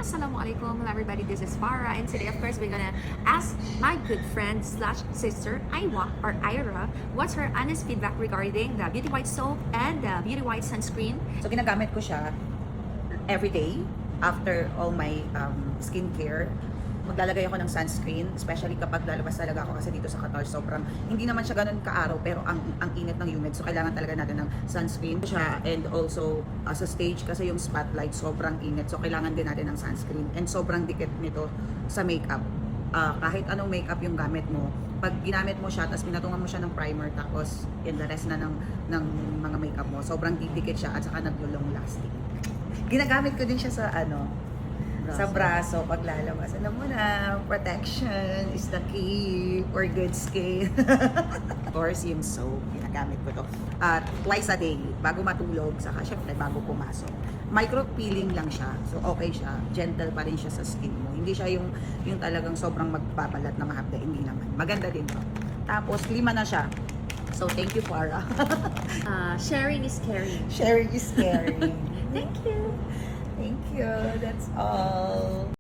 Assalamualaikum everybody, this is Farah, and today of course we're gonna ask my good friend slash sister Iwa or Ira what's her honest feedback regarding the Beauty White soap and the Beauty White sunscreen. So ginagamit ko siya every day after all my skincare. Maglalagay ako ng sunscreen, especially kapag lalabas talaga ako kasi dito sa Qatar sobrang hindi naman siya ganun kaaraw pero ang init ng humid, so kailangan talaga natin ng sunscreen siya. And also sa stage kasi yung spotlight sobrang init, so kailangan din natin ng sunscreen. And sobrang dikit nito sa makeup. Kahit anong makeup yung gamit mo, pag ginamit mo siya tapos pinatungan mo siya ng primer tapos in the rest na ng mga makeup mo, sobrang didikit siya at saka naglo-long lasting. Ginagamit ko din siya sa sa braso pag lalabas. Alam mo na, protection is the key for good skin. Of course, yung soap, ginagamit ko to twice a day, bago matulog, saka syempre bago pumasok. Micro peeling lang siya, so okay siya. Gentle pa rin siya sa skin mo. Hindi siya yung talagang sobrang magbabalat na mahapda, hindi naman. Maganda din to. Tapos, 5 na siya. So, thank you, Farah. Sharing is caring. Sharing is caring. Thank you. Thank you. That's all.